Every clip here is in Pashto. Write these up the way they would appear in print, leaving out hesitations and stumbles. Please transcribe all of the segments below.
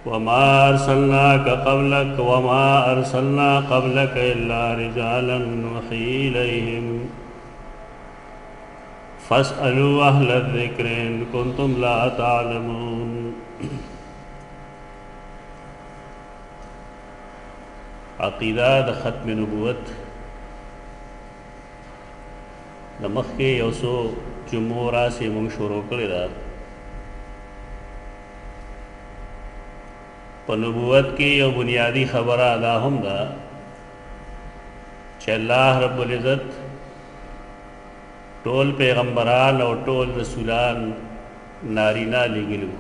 وما أرسلنا قبلك إلا رجالا نوحي إليهم فاسألوا أهل الذكر إن كنتم لا تعلمون. عقیدہ د ختم نبوت د مخکې یو څو جمعو راسې موږ شروع کړې ده. په نبوت کې یو بنیادی خبره دا هم ده چې الله رب العزت ټول پیغمبران او ټول رسولان نارینه لېږلي،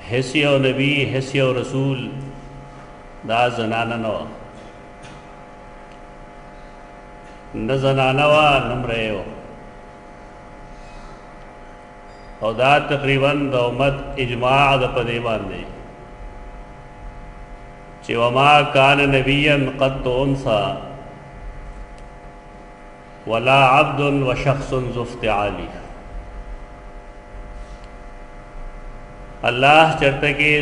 هیڅ یو نبی هیڅ یو رسول دا زنانه نه وه، نه زنانه وه نه مړی وه. او دا تقریبا د امت اجماع د په دې باندې چې وما کان نبیا قط انثى ولا عبد وشخص ذو افتعال. الله چرته کې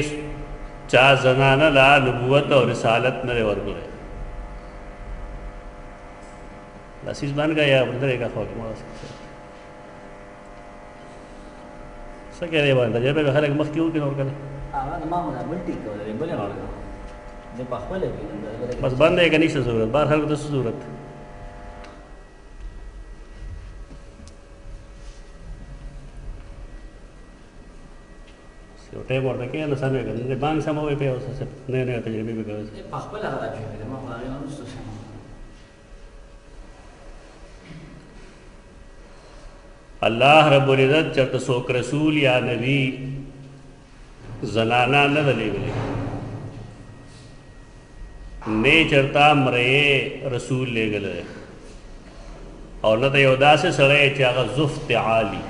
چا زنانه لا نبوت او رسالت نه ورکړي. لاسیز بن گیا بدرے کا خوف ما سکه دی باندې جبه به خلک مخ کیو کې نور کړي ما ما ملټي کوله بل نه ورکړي د پخپله بس باندې کې نشته ضرورت بهر خلک د ضرورت یو ټیم ورته کې نه سمې کنه باندې سموي په اوسه نه نه تجربه به کوي پخپله راځي ما هغه نه ستاسو اللہ رب العزت چرته څوک رسول یا نبی زنانا نه لېږلي، نه چرته مړی رسول لېږلی، او نه ته یو داسې سړی چې هغه ذو افتعال وي.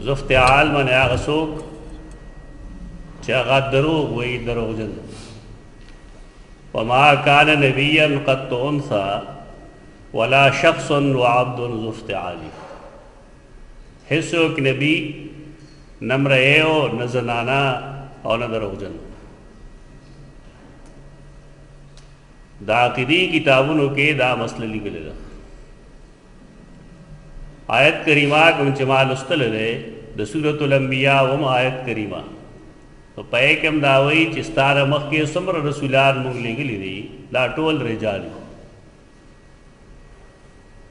ذو افتعال معنې هغه څوک چې هغه دروغ وایي، دروغجن. وما کان نبیا قط انثى ولا شخص وعبد ذو افتعال. هیڅوک نبی نه مړی او نه زنانه او نه دروغجن. دا عقیدی کتابونو کې دا مسله لیکلې ده. آیت کریمه کوم چې ما لوستلی دی د سورة الانبیاء وم آیت کریمه نو په یې کې هم دا وایي چې ستا نه مخکې څومره رسولان موږ لېږلي دي دا ټول رجال دي.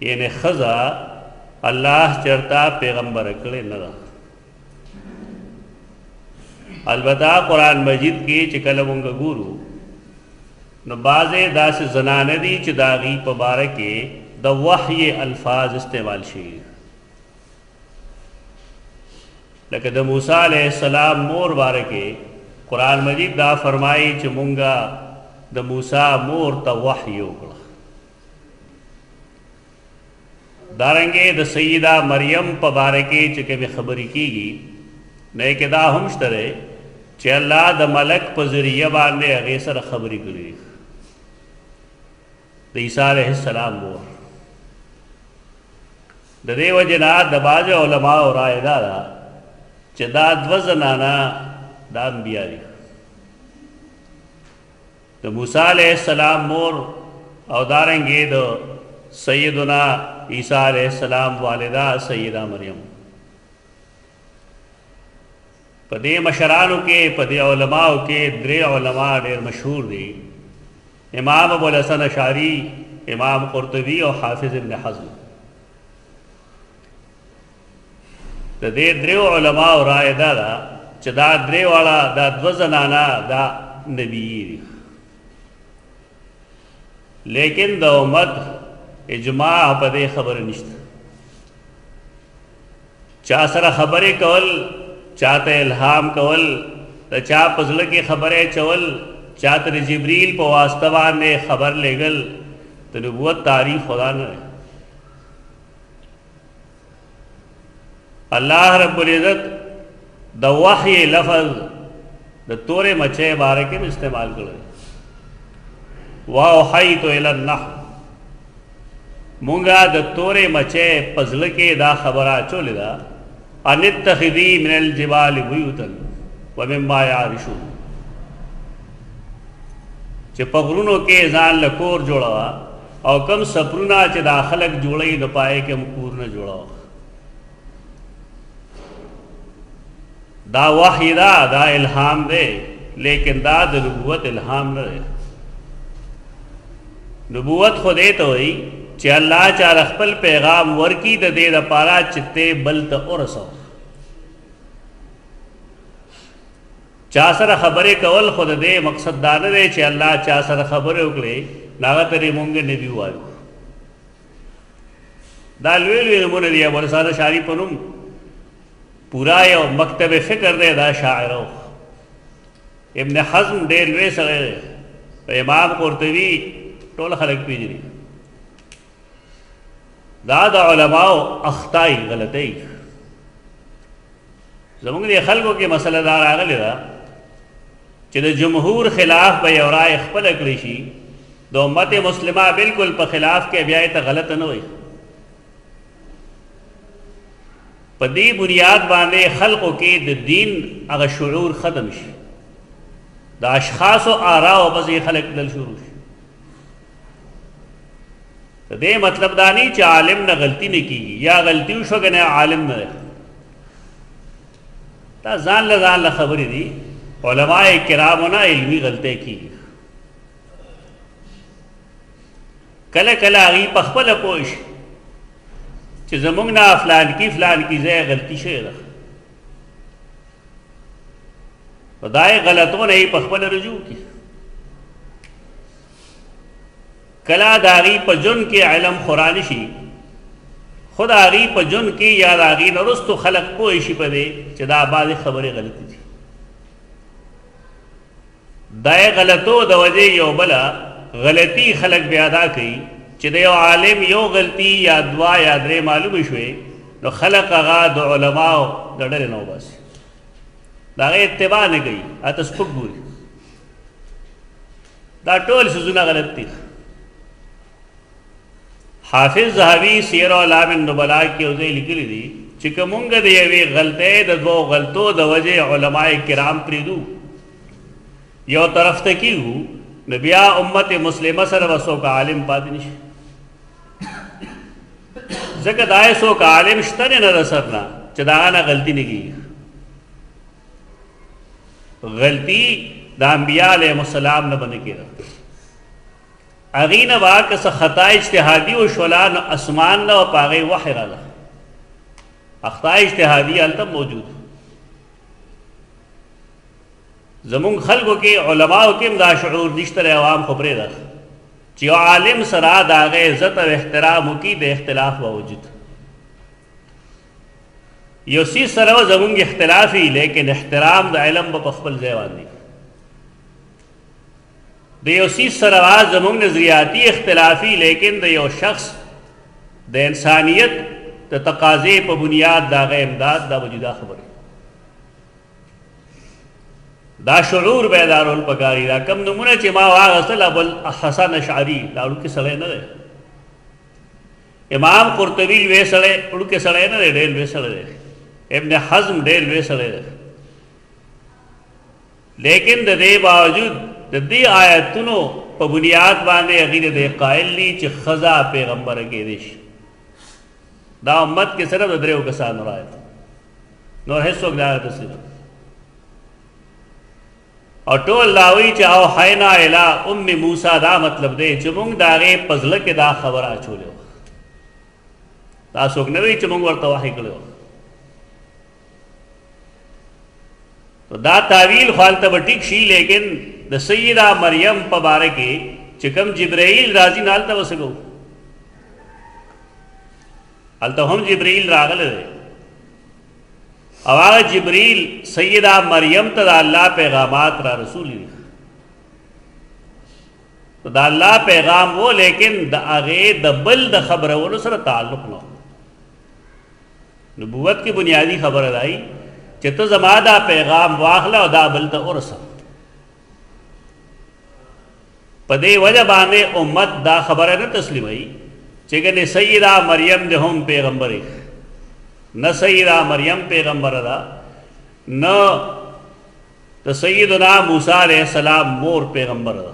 یعنی خزا الله چرتا پیغمبر کړي نه ده. البته قرآن مجید کې چې کله مونږ ګورو نو بعضې داسې زنانه دي چې د هغې په باره کې د وحی الفاظ استعمال شوي، لکه د موسی علیه السلام مور باره کې قرآن مجید دا فرمایي چې مونږه د موسی مور ته وحی وکړه. دارنګې د سیدہ مریم په باره کې چې کومې خبرې کېږي نو یې کې دا هم شته دی چې الله د ملک په ذریعه باندې هغې سره خبرې کړي. د عیسی علیه السلام مور د دې وجې نه د بعضې علماو رایه دا ده چې دا دوه زنانه دا انبیا دي، د موسی علیه السلام مور او دارنګې د سیدنا عیسی علیہ السلام والدہ سیدہ مریم. په دې مشرانو کې په دې علماو کې درې علما ډېر مشهور دي، امام ابوالحسن اشعری، امام قرطبی او حافظ ابن حزم. د دې دریو علماو رایه دا ده چې دا درې واړه دا دوه زنانه دا نبی دي، لیکن د امت اجماع په دې خبره نشته. چا سره خبرې کول، چاته الهام کول، د چا په زړه کې خبرې چول، چاته د جبریل په واسطه باندې خبر لېږل د نبوت تعریف خدا نه دی. الله رب العزت د وحی لفظ د تورې مچۍ باره کې استعمال کړی. واوحیت الی النحل، مونږه د تورې مچۍ په زړه کې دا خبره اچولې ده ان اتخذی من الجبال بیوتا ومما یعرشون، چې په غرونو کې ځان له کور جوړوه او کم سپرونه چې دا خلک جوړوي د پای کې هم کور نه جوړوه. دا وحی دا الهام دی، لیکن دا د نبوت الهام نه دی. نبوت خو دې ته وایي چې الله چاله خپل پیغام ورکي د دې دپاره چې ته بل ته ورسوه. چا سره خبرې کول خو د دې مقصد دا نه دی چې الله چا سره خبرې وکړي نو هغه ته مونږ نبي وایو. دا لوی لوی نومونه دي. ابوالحسن اشعري په نوم پورا یو مکتب فکر دی دا شاعرو. ابن حزم ډېر لوی سړی دی. امام قرطبي ټول خلک پیژني. دا د علماو اخطای غلطۍ. زمونږ د خلکو کې مسله دا راغلې ده چې د جمهور خلاف به یو رای خپله کړی شي، د امت مسلمه بالکل په خلاف کې بیا یې ته غلطه نه وایي. په دې بنیاد باندې خلقو کې د دین هغه شعور ختم شي، د اشخاصو آراو پسې خلق دل شروع شي. د دې مطلب دا نه چې عالم نه غلطي نه کیږي یا غلطي وشو کنه عالم نه. دا ځان له خبرې دي. علماء کرامو نه علمي غلطۍ کیږي. کله کله هغوی په خپله پوه شي چې زمونږ نه فلان کی ځای غلطي شوې ده، په دا یې غلطونه یې په خپله رجوع کړي. کله د هغوی په ژوند کې علم خورا نه شي، خو د هغوی په ژوند کې یا د هغوی نه وروستو خلک پوه شي په دې چې دا بعضې خبرې غلطې دي. دا یې غلطو د وجې یو بله غلطي خلک بیا دا کوي چې د یو عالم یو غلطي یا دوه یا درې معلومې شوې نو خلق هغه د علماو د ډلې نه وباسي، د هغې اتباع نه کوي، هغه ته سپک ګوري. دا ټول څیزونه غلط دي. حافظ ذهبي سیر اعلام النبلاء کې یو ځای لیکلي دي چې که مونږ د یوې غلطۍ د دوو غلطو د وجې علماء کرام پرېږدو یو طرف ته کېږو نو بیا امت مسلمه سره به څوک عالم پاتې نه شي. ځکه دا یې څوک عالم شته نه د سر نه چې د هغه نه غلطي نه کېږي. غلطي د انبیا علیهم السلام نه به نه کېده. هغې نه به که څه خطا اجتهادي وشوله نو اسمان نه به په هغې وحی راغله. اخطا اجتهادي هلته موجود. زمونږ خلکو کې علماو کې هم دا شعور نشته دی، عوام خو پرېږده چې یو عالم سره د هغې عزت او احترام وکړي د اختلاف باوجود. یو څیز سره به زمونږ اختلاف وي لیکن احترام د علم به په خپل ځای باندې. د یو څیز سره به زمونږ نظریاتي اختلاف وي لیکن د یو شخص د انسانیت د تقاضې په بنیاد د هغه امداد دا به جدا خبره. دا شعور بیدارول پکاري. دا کم نمونه چې ما واغستل ابوالحسن اشعري دا وړوکی سړی نه دی. امام قرطبي لوی سړی وړوکی سړی نه دی، ډېر لوی سړی دی. ابن حزم ډېر لوی سړی دی. لیکن د دې باوجود د دې آیتونو په بنیاد باندې هغوی د دې قایل دي چې ښځه پیغمبره کېدی شي. دا امت کې صرف د دریو کسانو رایت، نور هېڅوک دا تسلیم او ټول دا وایي چې اوحینا الی ام موسی. دا مطلب دی چې موږ د هغې په زړه کې دا خبره اچولې وه. دا څوک نه وایي چې موږ ورته وحی کړی وه. دا تعویل خو هلته به ټیک شي لیکن د سیده مریم په باره کې چې کوم جبرائیل راځي نو هلته به څه کوو؟ هلته هم جبرائیل راغلی دی او هغه جبرائیل سیده مریم ته د الله پیغامات را رسولی دي. د الله پیغام و لیکن د هغې د بل د خبرولو سره تعلق نه. نبوت کی بنیادی خبره دای چې ته زما دا پیغام واخله او دا بل ته ورسه. په دې وجه باندې امت دا خبره نه تسلیموي چې ګنې سیده مریم د هم پیغمبرې نہ سیدہ مریم پیغمبر دا نہ د سیدنا موسی علیہ السلام مور پیغمبر دا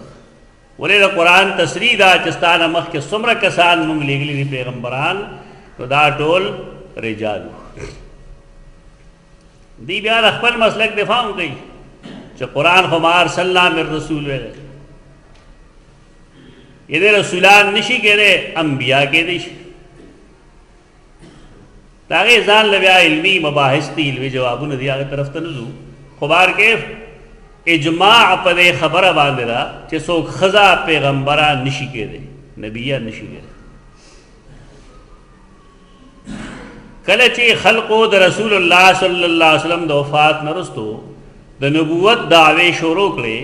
ولې د قرآن تصریح دا چې ستانه مخکې څومره کسان موږ لېږلي دي پیغمبران نو دا ټول رجال دی بیا د خپل مسلک دفاع هم کوي چې قرآن خو ما ارسلنا من رسول ویلی یعنی رسولان نشي کېدی انبیا کېدی شي د هغې ځان له بیا علمي مباحث دي علمي جوابونه دي هغې طرف ته نه ځو خو بهرکیف اجماع په دې خبره باندې ده چې څوک ښځه پیغمبره نشي کېدی نبیه نشي کېدی کله چې خلقو د رسول الله صلی الله علیه وسلم د وفات نه وروستو د نبوت دعوې شروع کړې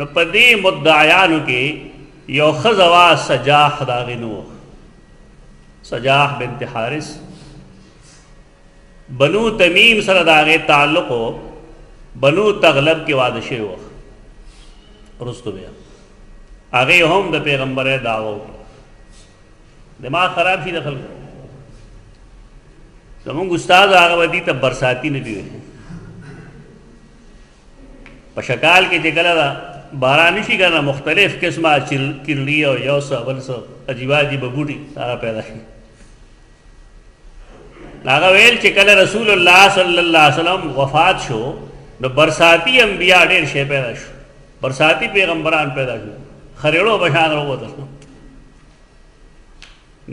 نو په دې مدعیانو کې یو ښځه وه سجاح د هغې نوم سجاح بنت حارث بنو تمیم سره د هغې تعلق و بنو تغلب کې واده شوی و وروستو بیا هغې هم د پیغمبرۍ دعوه وکړه دماغ خراب شي د خلکو زمونږ استاد هغه به دي ته برساتي نه دي په شکال کې چې کله دا باران شي که نه مختلف قسمه کرلي او یو څه بل څه عجیبه عجیبه بوټي هغه پیدا شي هغه ویل چې کله رسول الله صلی الله علیه وسلم وفات شو نو برساتی انبیا ډېر شی پیدا شو برساتی پیغمبران پیدا شو خریړو بشان راووتل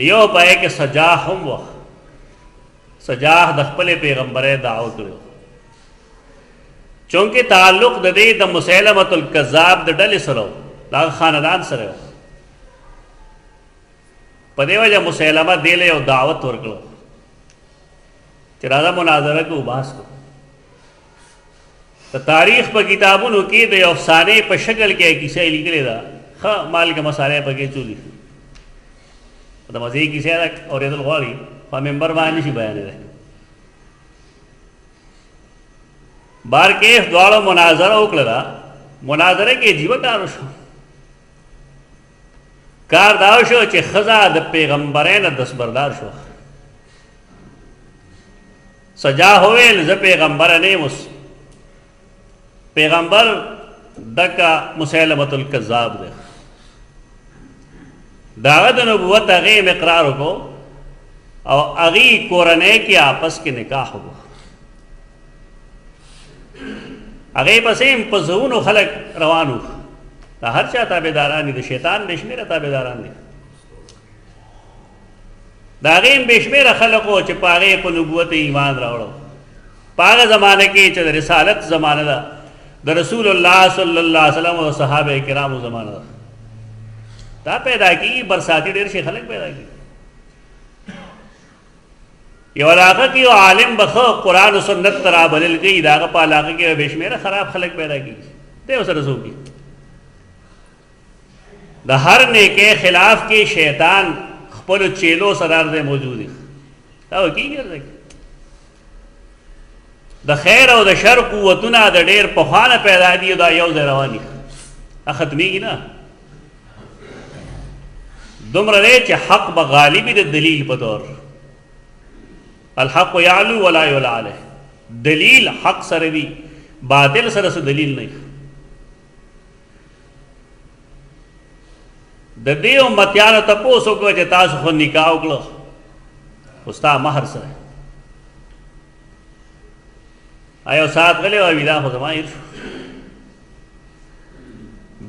یو پای کې سجاح هم وه سجاح د خپلې پیغمبرۍ دعوه کړی چونکې تعلق د دې د مسیلمة الکذاب د ډلې سره و د هغه خاندان سره و په دې وجه مسیلمه دې له یو دعوت ورکړو چې راځه مناظره کوو بحث کوو د تاریخ په کتابونو کې د یو افسانې په شکل کې کیسه لیکلې ده ښه مالګه مسالې پکې چولي د مزې کیسه ده اورېدل غواړي په ممبر باندې نشي بیانېدی بارکیف دواړو مناظره وکړله مناظره کې عجیبه کار وشو کار دا وشو چې ښځه د پیغمبرۍ نه دستبردار شوه سجاح وویل زه پیغمبره نه یم اوس پیغمبر دکا مسیلمة الکذاب دی د هغه د نبوت هغې اقرار وکړو او هغې کورنۍ کې آپس کې نکاح وکړو هغې پسې هم په زرونو خلک روان وو د هر چا تابعداران دي د شیطان بې شمېره تابعداران دي د هغې هم بې شمېره خلک وو چې په هغې په نبوت ایمان راوړو په هغه زمانه کې چې د رسالت زمانه ده د رسول الله صلی الله علیه وسلم او صحابه کرامو زمانه ده دا پیدا کېږي برساتي ډېر شي خلک پیدا کېږي یو علاقه کې یو عالم به ښه قرآن و سنت ته رابلل کوي د هغه په علاقه کې بې شمېره خراب خلک پیدا کېږي دی ورسره څه وکړي د هر نیکۍ خلاف کې شیطان خپلو چیلو سره هر ځای موجود دي دا به کېږي هر ځای کې د خیر او د شر قوتونه د ډېر پخوا نه پیدا دي او دا یو ځای روان دي دا ختمېږي نه دومره دی چې حق به غالب وي د دلیل په طور الحق یعلو ولا یعلی علیه دلیل حق سره وي باطل سره څه دلیل نه د دې امتیانو تپوس وکړه چې تاسو خو نکاح وکړه خو ستا مهر سره ایو سات غلی وی دا خو زما هېر شو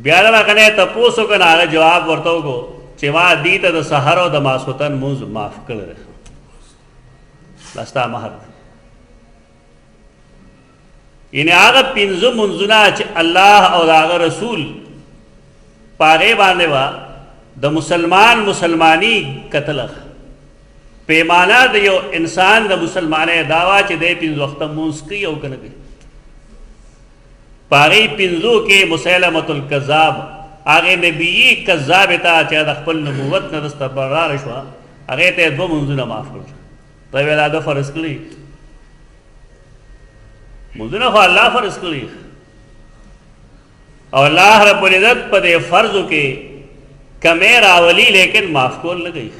بیا د هغه نه تپوس وکړه نو هغه جواب ورته وکړو چې ما دې ته د سحر او د ماسخوتن مونځ معاف کړی دی دا ستا مهر یعنې هغه پنځه مونځونه چې الله او د هغه رسول په هغې باندې وه د مسلماني کتله پیمانه د یو انسان د مسلمانۍ دا وه چې دی پنځه وخته مونځ کوي او که نه کوي په هغې پنځو کې مسیلمة الکذاب هغې نبیي کذابې ته چې د خپل نبوت نه دستبرداره شوه هغې ته یې دوه مونځونه معاف کړل ته یې ویل دا فرض کړي مونځونه خو الله فرض کړي او الله رب العزت په دې فرضو کې کمی راولي لیکن معاف کول نه کوي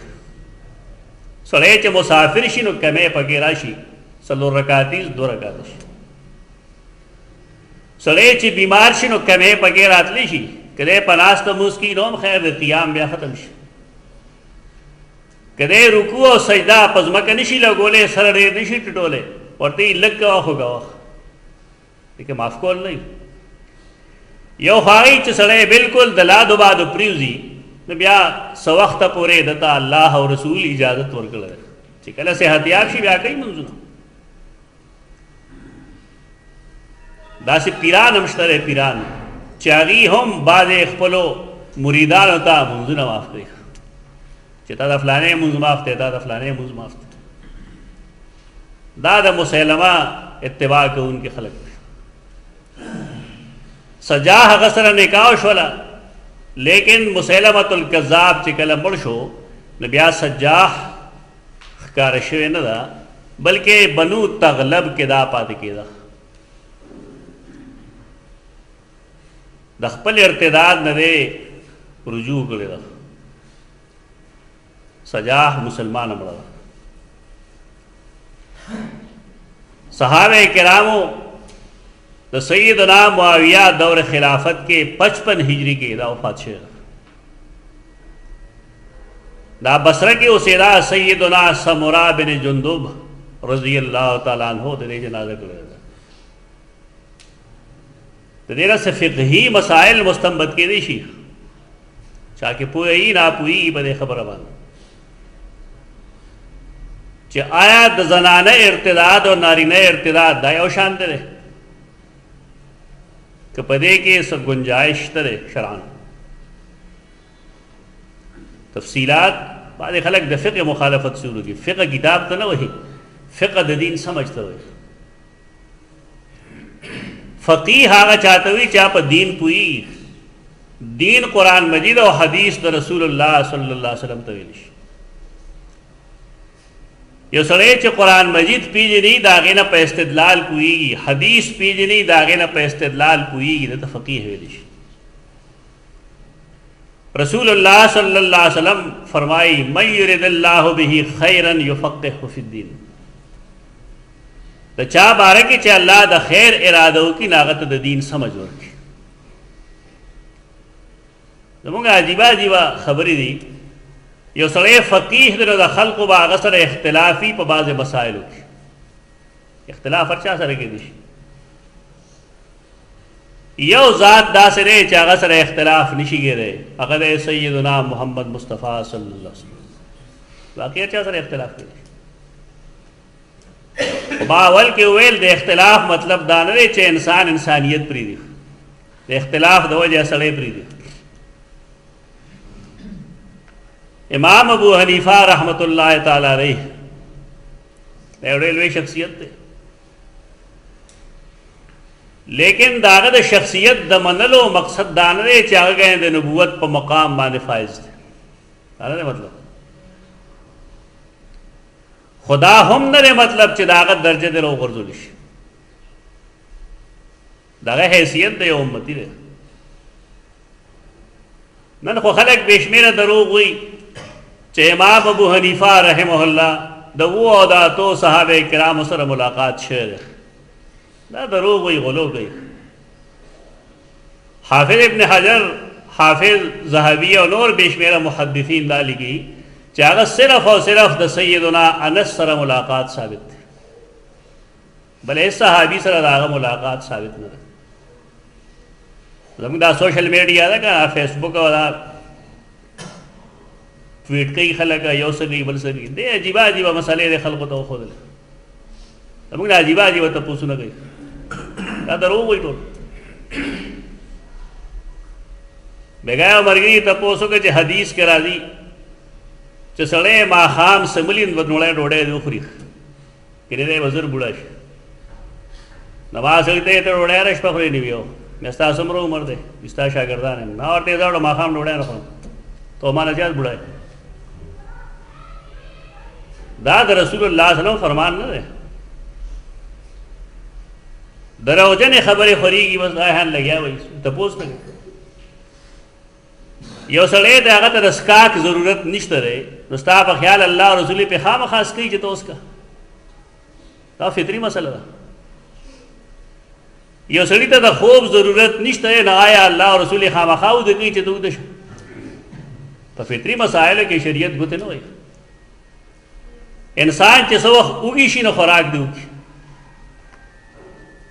سړی چې مسافر شي نو کمی پکې راشي 4 رکعاتې 2 رکعات شي. سړی چې بیمار شي نو کمی پکې راتلی شي کله په ناسته مونځ کې نو هم خیر د قیام بیا ختم شي. کله رکوع او سجده په ځمکه نشي لګولی سره ډېر نشي ټټولی ورته یې لږ کوه خو کوه دې معاف کول نه یو خواهی چې سړی بالکل د لادو بادو پریوزي نو بیا څه وخته پورې دته الله او رسول اجازت ورکړی چې کله صحتیاب شي بیا کوي منځونه. داسې پیران هم شته پیران چې هغوی هم بعضې خپلو مریدانو ته منځونه معاف کوي چې تا د فلانې مونځ معاف دی تا د فلانې مونځ معاف دی. دا د مسلمه اتباع کوونکي خلک دی. سجاح هغه سره نکاح شوله لیکن مسلمة الکذاب چې کله مړ شو نو بیا سجاح ښکاره شوې نه ده بلکې بنو تغلب کې دا پاتې کېده. د خپل ارتداد نه دی رجوع کړې ده. سجاح مسلمان مړه ده. صحابه کرامو د سیدنا معاویہ دور خلافت کے 55 ہجری کے دا وفات شوه. دا بصره کې اوسېدا سیدنا سمرا بن جندب رضی اللہ تعالیٰ عنہ د دې جنازه کړې ده. د دې نه فقهي مسائل مستنبط کېدی شي چا کې پوهی نه پوهی په دې خبره باندې چې آیا د زنانه ارتداد او نارینه ارتداد دا یو شان دی کہ پدے کے څه گنجائش ترے شرعاً. تفصیلات بعض خلق د فقہ مخالفت شروع کی فقہ کتاب تو نہ وہی فقہ د دین سمجھتا ہوئے فقیہ آگا چاہتا ہوئی چاہ پا دین پوئی دین قرآن مجید و حدیث د رسول اللہ صلی اللہ علیہ وسلم تویلش. یو سړی چې قرآن مجید پیژني د هغې نه په استدلال پوهېږي حدیث پیژني د هغې نه په استدلال پوهېږي دته فقیه ویلی شي. رسول الله صلی الله علیه وسلم فرمایي من یرد الله به خیرا یفقهه فی الدین. د چا باره کې چې الله د خیر اراده وکړي نو هغه ته د دین سمجھ ورکړي. زموږ عجیبه عجیبه خبرې دي. یو سړی فقیه دی نو د خلقو به هغه سره اختلافي په بعضې مسایلو کې اختلاف هر چا سره کېدی شي. یو ذات داسې دی چې هغه سره اختلاف نشي کېدی هغه دی سیدنا محمد مصطفی صلی الله علیه وسلم. باقي هر چا سره اختلاف کېدی شي. ما اول کې ویل د اختلاف مطلب دا نه دی چې انسان انسانیت پرېږدي د اختلاف د وجې سړی پرېږدي. امام ابو حنیفہ رحمت اللہ تعالی علیہ یو ډېر لوی شخصیت دی لیکن د هغه د شخصیت د منلو مقصد دا نه دی چې هغه د نبوت په مقام باندې فائز دی. دا نه مطلب خدا هم نه مطلب چې د هغه درجه دې راوغورځولی شي. د هغه حیثیت د یو امتي دی. نن خو خلک بې شمېره دروغ وایي چې امام ابو حنیفہ رحمه الله د وو او د اتو صحابه کرامو سره ملاقات شوی دی. دا دروغ وایي غلو کوي. حافظ ابن حجر حافظ ذهبی او نور بې شمېره محدثین دا لیکي چې هغه صرف او صرف د سیدنا انس سره ملاقات ثابت دی بل هیڅ صحابي سره د هغه ملاقات ثابت نه ده. زموږ دا سوشل میډیا ده که فیسبک او دا ټویټ کوي خلک یو څه کوي بل څه کوي دې عجیبه عجیبه مسئلې د خلکو ته وښودلې. زموږ دا عجیبه عجیبه تپوسونه کوي دا دروغ وایي ټول. بېګا یو ملګري تپوس وکړه چې حدیث کې راځي چې سړی ماښام سملي نوړی ډوډۍ دې وخوري کله دی وزر بوډا شي نماز سړي ته یې ته ډوډۍ هره شپه خورې نه وي او مې ستا څومره عمر دی ستا شاګردان یم ما ورته یې زه وړم ماښام ډوډۍ نه خورم تو مانا زیات بوډا یې. دا د رسول الله صلی الله علیه وسلم فرمان نه دی. دروغجنې خبرې خورېږي بس دا هان لګیا وایي تپوس نه کوي. یو سړی د هغه ته د څښاک ضرورت نشته دی نو ستا په خیال الله رسول په خامخا اسکی چې ته اوس کا دا فطري مسله ده یو سړي ته د خوب ضرورت نشته نه آیا الله رسول خامخا ودې کوي چې ته ودې شې په فطري مسایلو کې شریعت ګوته نه وایي انسان چې څه وخت وږي شي نو خوراک دی وکړي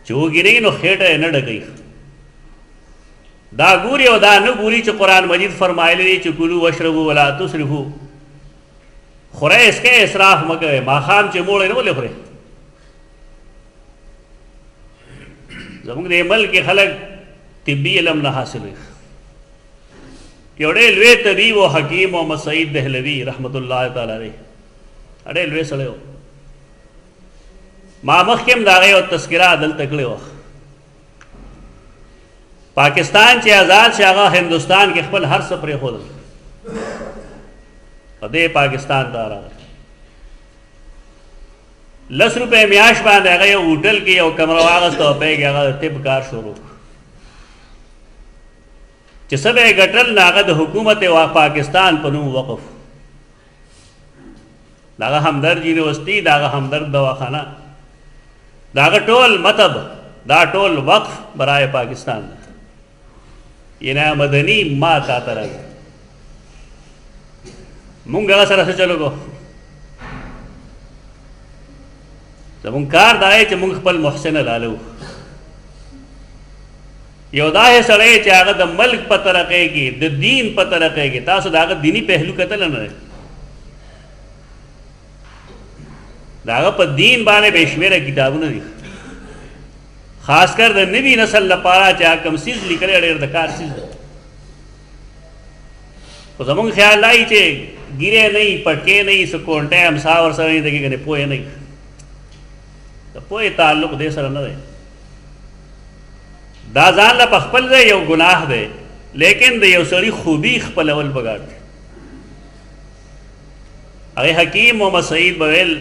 چې وږي نه نو خېټه یې نه ډکوي دا ګوري او دا نه ګوري چې قرآن مجید فرمایلی دی چې کلو واشربوا ولا تسرفوا خورئ اسکئ اسراف مه کوئ ماښام چې موړی نه ولې خورئ زموږ د ملک خلک طبي علم نه حاصلوي یو ډېر لوی طبیب او حکیم محمد سعید دهلوي رحمت الله تعالی علیه ډېر لوی سړی و ما مخکې هم د هغې یو تذکره دلته کړې وه پاکستان چې آزاد شي هغه هندوستان کې خپل هر څه پرېښودل په دې پاکستان ته راغی 10 روپۍ میاشت باندې هغه یو هوټل کې یو کمره واغسته او پې کې هغه د طب کار شروع چې څه به یې ګټل نو هغه د حکومت پاکستان په نوم وقف د هغه همدرد یونیورسټي د هغه همدرد دواخانه د هغه ټول مطب دا ټول وقف برای پاکستان ده یعنی مدني ما تا ته راځي مونږ هغه سره څه چلو کو زمونږ کار دا دی چې مونږ خپل محسن لالو یو داسې سړی چې هغه د ملک په ترقۍ کې د دین په ترقۍ کې تاسو د هغه دیني پهلو کتلی نه دی د هغه په دین باندې بې شمېره کتابونه دي خاص کر د نوي نسل لپاره چې هغه کوم څیز لیکلی ډېر د کار څیز دی خو زمونږ خیال دا وي چې ګیرې نه وي پټکې نه وي څه کونټۍ امسا ورسره نه وي دغې ګنې پوهې نه وي د پوهې تعلق دې سره نه دی دا ځان له په خپل ځای یو ګناه دی لیکن د یو سړي خوبي خپلول بګاړ دی هغې حکیم محمد سعید به ویل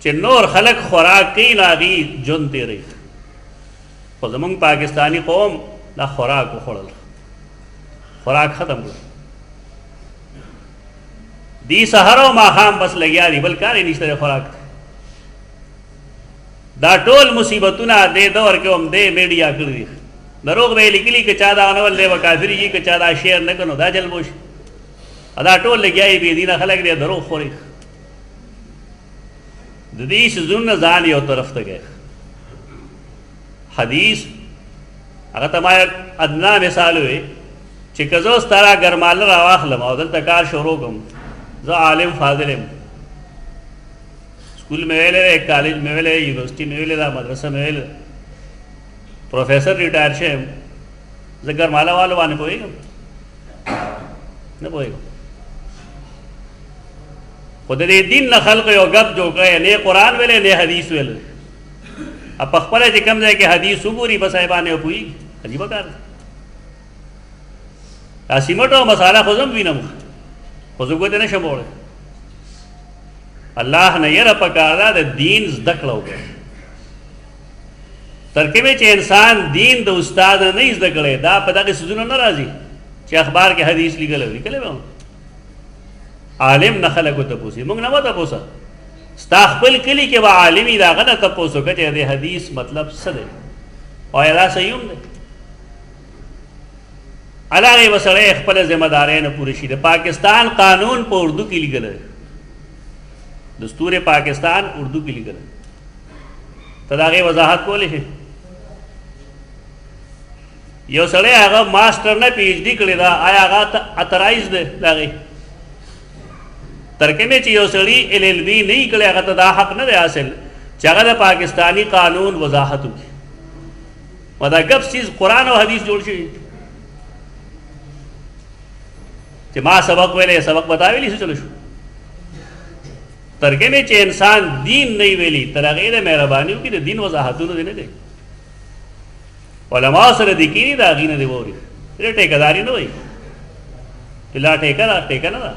چې نور خلق خوراک کوي نو هغې ژوند تېروي خو زمونږ پاکستاني قوم دا خوراک وخوړل خوراک ختم کړ دی سحر او ماښام بس لګیا دي بل کار یې نشته دی خوراک دا ټول مصیبتونه دې دور کې هم دې میډیا کړي دي دروغ به یې لیکلي که چا دا ونه ول دی به کافري کي که چا دا شعر نه کړو دا جلب وشي دا ټول لګیا یې بېدینه خلک دی دروغ خوري د دې څیزونو ځان یو طرف ته گئے حدیث هغه ته ما ادنا مثال وی چې که زه اوس تاره ګرماله راواخلم او دلته کار شروع کړم زه عالم فاضل یم स्कूल में वेले कॉलेज में वेले यूनिवर्सिटी में वेले मदरसा में वेले प्रोफेसर रिटायर शे जगर माला वालो वाने पोएगा न पोएगा खुद दे दिन न खल्क यो गप जो गए ने कुरान वेले ने हदीस वेले अब पखपले जे कम जाए कि हदीस सुबूरी बसाइबाने पोई अजीब कार आसिमटो मसाला खुजम बिनम खुजुगते न शमोड़े الله نه یره پکار ده د دین زده کړه وکړه ترکیب چې انسان دین د استاد نه زده کړي دا په دغه څیزونو نه راځي چې اخبار کې حدیث لیکلی به عالم نه خلکو تپوسي موږ نه به تپوسه ستا خپل کلي کې به عالم وي د هغه نه تپوس وکړه چې د حدیث مطلب څه دی او آیا دا صحیح هم دی هغې به سړی خپله ذمه دارۍ نه پوره شي د پاکستان قانون په اردو کې لیکلی دی دستور پاکستان اردو کې لیکل ته د هغې وضاحت کولی شي یو سړی هغه ماسټر نه پی ایچ ډي کړې ده آیا هغه اترایز دی د هغې ترکمې چې یو سړي ایل ایل بي نه یي کړی هغه ته دا حق نه دی حاصل چې هغه د پاکستاني قانون وضاحت وکړي و دا ګپ څیز قرآن او حدیث جوړ شوي چې ما سبق ویلی سبق بتاویلی څه چلو شو ترکه میں چې انسان دین نہیں ویلی تر هغې د مهرباني وکړي د دین وضاحتونه دې نه دی علما سره دې کېني د هغې نه دې واوري دې ټیکهداري نه وایي چې لا ټیکه ده ټیکه نه ده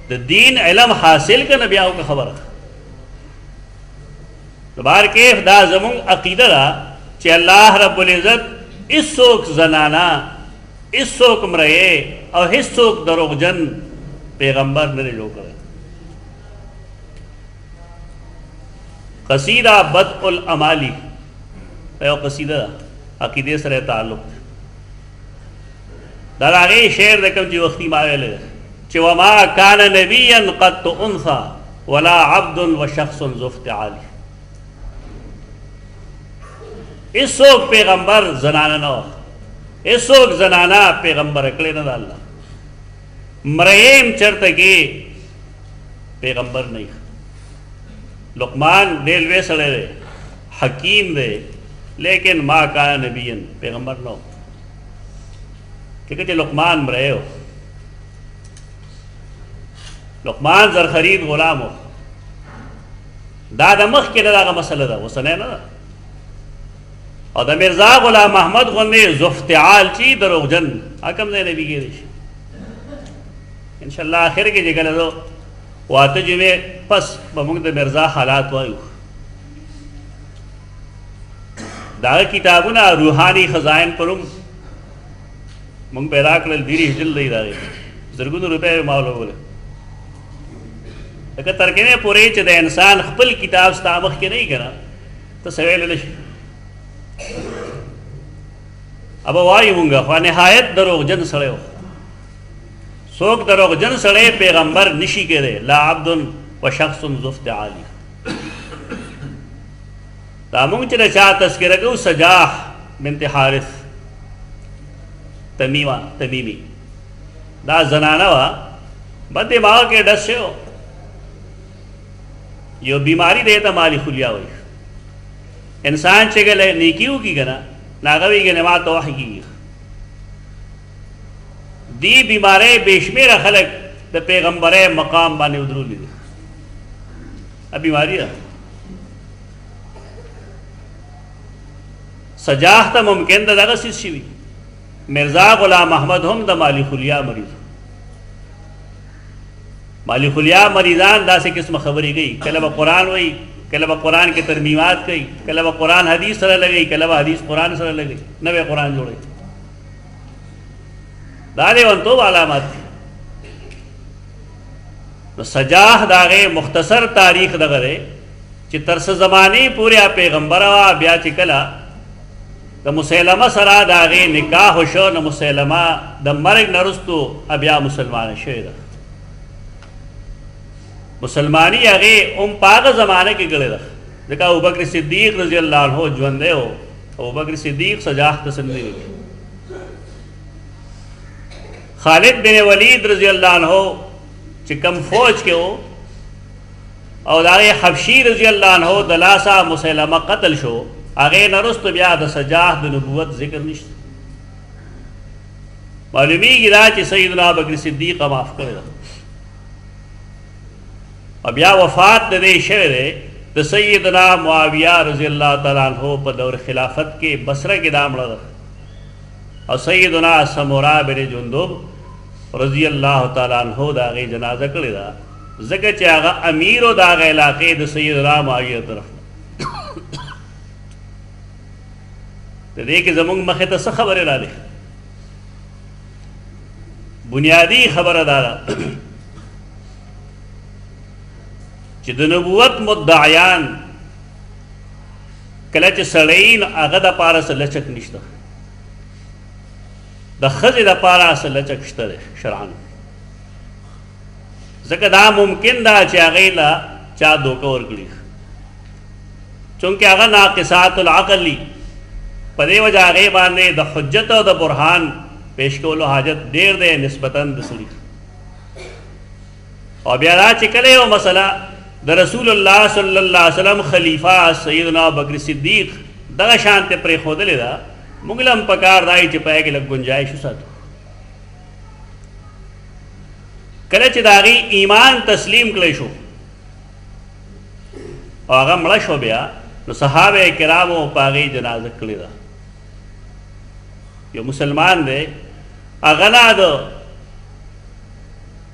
د دین علم حاصل که نه بیا وکړه خبره د بار کیف دا زمونږ عقیده ده چې الله رب العزت هېڅوک زنانه هېڅوک مرئے او هېڅوک دروغجن پیغمبر نه جوړ کړی. قصیدہ بدء الامالی یو قصیده عقیده سره تعلق دا هغه شعر د کوم چې وختي ما ویل چې وما كان نبيا قد انثى ولا عبد وشخص ذو افتعال. ایسوک پیغمبر زنانه نه ایسوک زنانه پیغمبر کړی نه الله. مریم چرته کې پیغمبر نه. لقمان ډېر لوی سړی دی حکیم دی لیکن ما کان نبیین پیغمبر نو. ٹھیک ہے لقمان مرے ہو لقمان زر خرید غلام ہو دا د مخ کې نه دغه مسله ده اوسنۍ نه ده. او د مرزا غلام محمد غوندې زفتعال چې دروغجن حکم دی نبی کېدی شي انشاءالله آخر کې چې کله زه واته جمعې پس به موږ د مرزا حالات وایو. دا کتابونه روحاني خزائن پروم موږ پیدا کړل دیری جلد دی دا زرګونو روپۍ ما ولګول. لکه ترکمه پورې چې د انسان خپل کتاب ستا مخ کې نه کړه ته سویل نشي. اب وایو موږ خو نهایت دروغجن سړی و. څوک دروغجن سړی پیغمبر نشي کېدی. لا عبد و شخص ذو افتعال. دا مونږ چې د چا تذکره کوو سجاح بنت حارث تمیمی دا زنانه وه بد دماغ کې ډس شوی یو بیماری دی ته مالی خلیا وایي. انسان چې کله نیکي وکړي که نه نو هغه وایي که ما ته وحي کېږي. دی بیماری بې شمېره خلک د پیغمبرۍ مقام باندې ودرولی دي. بیماری ده سجاح ته ممکن ده دغه څیز شوي. مرزا غلام احمد هم د مالی خلیا مریض. مالی خلیا مریضان داسې قسمه خبرې کوي. کله به قرآن وایي کله به قرآن کې ترمیمات کوي کله به قرآن حدیث سره لګوي کله به حدیث قرآن سره لګوي نوی قرآن جوړوي. دا لیونتوب علامات دي. نو سجاح د هغې مختصر تاریخ دغه دی چې تر څه زمانې پورې پیغمبره وه. بیا چې کله د مسیلمه سره د هغې نکاح وشو نو مسیلمه د مرګ نه وروستو بیا مسلمانه شوې ده. مسلماني هغې هم په هغه زمانه کې کړې ده ځکه ابوبکر صدیق رضی الله عنه ژوندی و. ابوبکر صدیق سجاح ته څه نه دي وکړي. خالد بن ولید رضی الله عنه چې کم فوج کې و او د هغې حبشي رضی الله عنه د لاسه مسیلمه قتل شو هغې نه وروسته بیا د سجاح د نبوت ذکر نشته. معلومیږي دا چې سیدنا ابوبکر صدیق معاف کړی ده. او بیا وفات د دې شوی دی د سیدنا معاویه رضی الله تعالی عنه په دور خلافت کې بصره کې دا مړه ده. او سیدنا سمورا بن جندب رضی الله تعالی عنہ د هغې جنازه کړې ده ځکه چې هغه امیر و د هغه علاقې د سیدنا معاویه طرف د دې کې زموږ مخې ته څه خبرې راغلې. بنیادی خبره دا ده چې د نبوت مدعیان کله چې سړی هغه دپاره څه لچک نشته د ښځې دپاره څه لچک شته دی شرعن. ځکه دا ممکن ده چې هغې له چا دوکه ورکړي چونکې هغه ناقصات العقل دي. په دې وجه هغې باندې د حجت او د برهان پیش کولو حاجت ډېر دی نسبتاً د سړي. او بیا دا چې کله یو مسله د رسول الله صلی الله علیه وسلم خلیفہ سیدنا ابوبکر صدیق دغه شانته پرېښودلې ده موږ له هم پکار دی چې په هغې کې لږ ګنجایش وساتو. کله چې د هغې ایمان تسلیم کړی شو او هغه مړه شو بیا نو صحابه کرامو په هغې جنازه کړې ده. یو مسلمان دی هغه نه د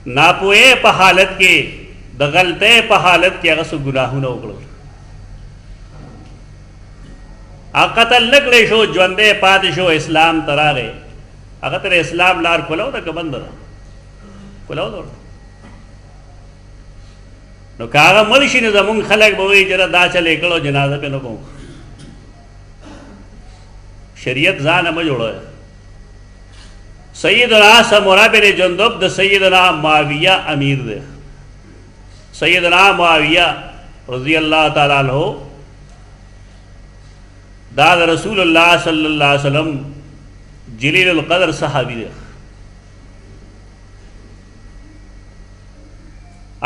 ناپوهۍ په حالت کې د غلطۍ په حالت کې هغه څه ګناهونه وکړل. هغه قتل نه کړی شو ژوندی پاتې شو اسلام ته راغی. هغه ته د اسلام لار کولو ده که بنده ده؟ کولو ده ورته. نو که هغه مړ شي نو زمونږ خلک به وایي چې دا چل یې کړو جنازه پې نه کوم. شریعت ځانه مه جوړوئ. سیدنا سمورہ بن جندب د سیدنا معاویہ امیر دے. سیدنا معاویہ رضی اللہ تعالیٰ عنہ دا رسول اللہ صلی اللہ علیہ وسلم جلیل القدر صحابی دے.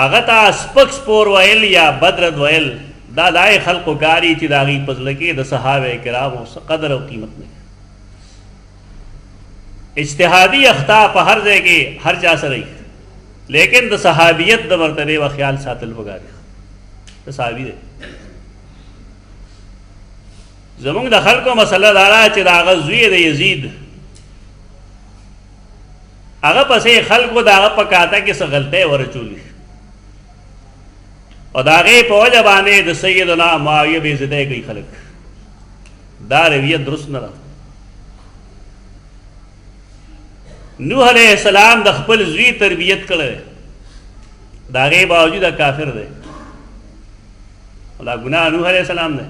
اغتا سپک سپور ویل یا بدرد ویل دا دائے خلق و کاری چی داغی پزلکی دا صحابہ کرامو قدر و قیمت نہیں. اجتہادی اخطاء پا ہر جگہ کے ہر چا سرئی لیکن دا صحابیت دا مرتبے و خیال ساتل بگاری دا صحابی دے. زمونگ دا خلقو مسئلہ دارا چی دا آغا زوی دا یزید آغا پسے خلقو دا آغا پکاتا کس غلطے ورچولی اور دا آغے پا وجہ بانے دا سیدنا معاویہ بیزدے گئی خلق دا رویت درست نہ رہا. نوح علیہ السلام د خپل زوی تربیت کړی دا غي باوجود کافر دی ولا ګناه نوح علیہ السلام دی.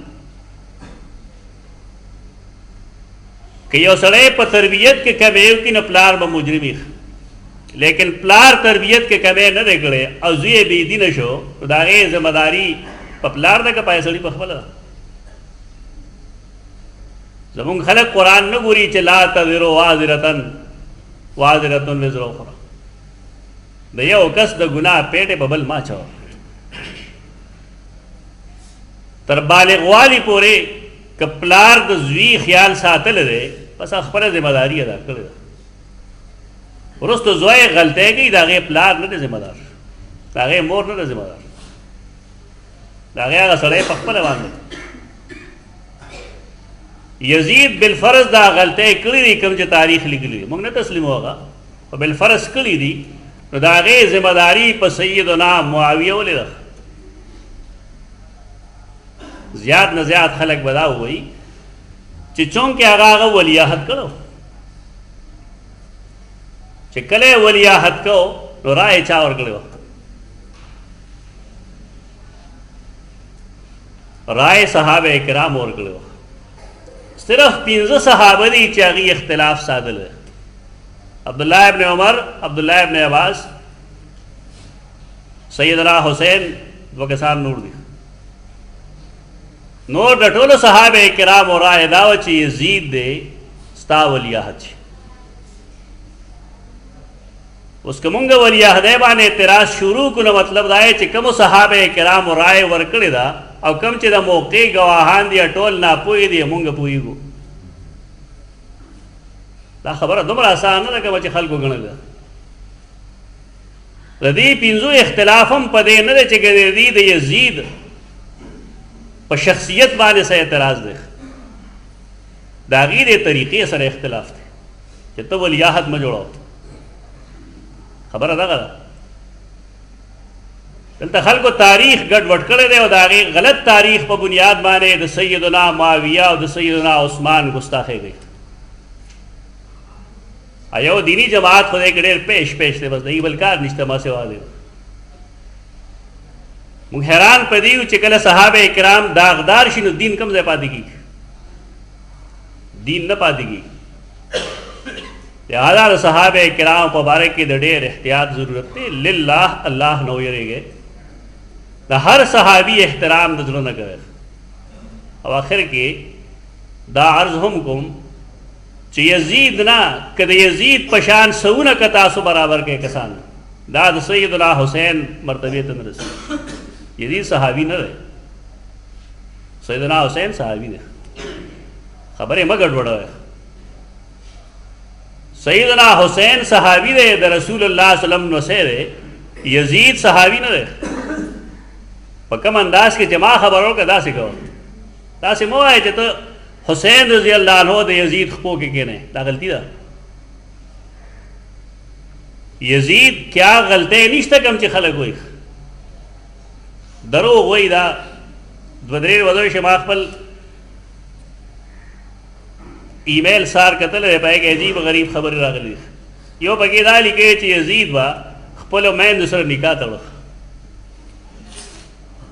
که یو سړی په تربیت کې کمی وکړي نو پلار به مجرم وي لیکن پلار تربیت کې کمی نه دی کړی او زوی یې بې دینه شو نو د هغې ذمه داري په پلار ده که په سړي په خپله ده. زمونږ خلک قرآن نه ګوري چې لا تزر وازرة وازرتن وزر اخرى د یو کس د ګناه پیټې به بل ما چوه تر بالغ والی پورې که پلار د زوی خیال ساتلی دی بس خپله ذمه داري ادا کړې ده. وروسته زوی غلطۍ کوي د هغې پلار نه دی ذمه دار د هغې مور نه دی ذمه دار د هغې هغه سړی په خپله باندې. یزید بالفرض دا غلطۍ کړي دي کوم چې تاریخ لیکلی دی موږ نه تسلیمو هغه په بالفرض کړي دي نو د هغې ذمه داري په سیدنا معاویه ولې ده. زیات نه زیات خلک به دا ووایي چې چونکې هغه ولیعهد کړو چې کله یې ولیعهد کړو نو رایې چا ورکړې وه رایې صحابه کرام ورکړې وه. صرف 15 صحابه دي چې هغې اختلاف ساتلی دی. عبداللہ ابن عمر عبداللہ ابن عباس سیدنا حسین دو کسان نور دي. نور د ټولو صحابه کرامو رایې دا وه چې یزید دی ستا ولیعهد شي. اوس که مونږ ولیعهدۍ باندې اعتراض شروع کړو نو مطلب دا دی چې کومو صحابه کرامو رایې ورکړې ده او کم چې د موقع گواهان دي ټول ناپوهې دي مونږ پوهېږو. دا خبره دومره اسانه نه ده کومه چې خلکو ګڼلې ده. د دې 15 اختلاف هم په دې نه دی چې د دې د یزید په شخصیت باندې څه اعتراض دی د هغې د طریقې سره اختلاف دی چې ته ولیعهد مه جوړوه. خبره دغه ده. دلته خلکو تاریخ ګډ وډ کړی دی او د هغې غلط تاریخ په بنیاد باندې د سیدنا معاویه او د سیدنا عثمان ګستاخۍ کوي. یو دینی جماعت خو دی کې ډېر پیش دی بس د یې بل کار نشته ما سوا دی. موږ حیران په دې یو چې کله صحابه کرام داغدار شي نو دین کوم ځای پاتې کېږي دین نه پاتې کېږي. لہذا د صحابه کرام په باره کې د ډېر احتیاط ضرورت دی. لله الله نه ویریږئ د هر صحابي احترام د زړه نه کوئ. او آخر کې دا عرض هم کوم چې یزید نه که د یزید په شان سونه که تاسو برابر کې کسان دا د سیدنا حسین مرتبې ته نه رسېږي. یزید صحابي نه دی سیدنا حسین صحابي دی. خبرې مه ګډوډوئ. سیدنا حسین صحابی دے دا رسول اللہ صلی اللہ علیہ وسلم نوسے دے یزید صحابی نہ دے. پا کم انداز کی جماع خبروں کا دا سے کہو دا سے مو آئے چھتا حسین رضی اللہ عنہ دے یزید خپو کے کہنے دا غلطی دا. یزید کیا غلطے نیشتا کم چی خلق ہوئی دروغ ہوئی دا بدریر وضوی شماخ پل ای میل سار کتل دی پای کې عجیب غریب خبر راغلی. یو پکې دا لیکي چې یزید با خپل میندو سره نکاح تړو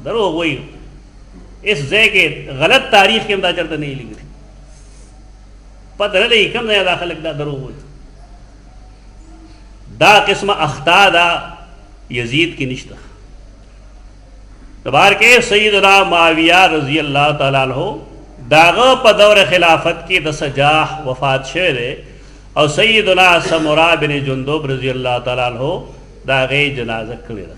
دروغ وایي اس ځای کې غلط تاریخ کې هم دا چېرته نه لیکلي پته نه لګي کوم ځای دا خلک دا دروغ وایي دا قسمه اخطا دا یزید کې نشته بار کې سیدنا معاویہ رضی اللہ تعالیٰ عنہ داغه په دور خلافت کې د سجاح وفات شوه دی او سیدنا سمرا بن جندب رضی اللہ تعالیٰ عنہ داغه جنازه کړې ده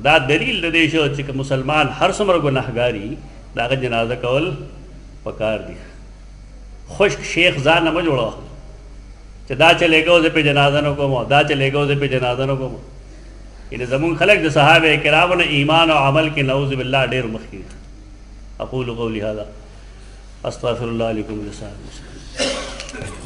دا دلیل د دې شو چې مسلمان هر څومره ګناهګاری داغه جنازه کول پکار دي خشک شیخ ځان نه جوړو چې دا چلےګو زه په جنازه نه کوم دا چلےګو زه په جنازه نه کوم ان زمون خلق د صحابه کرامو نه ایمان او عمل کې نعوذ بالله ډېر مخکې اقول قولي هذا استغفر الله لكم ولسائر المسلمين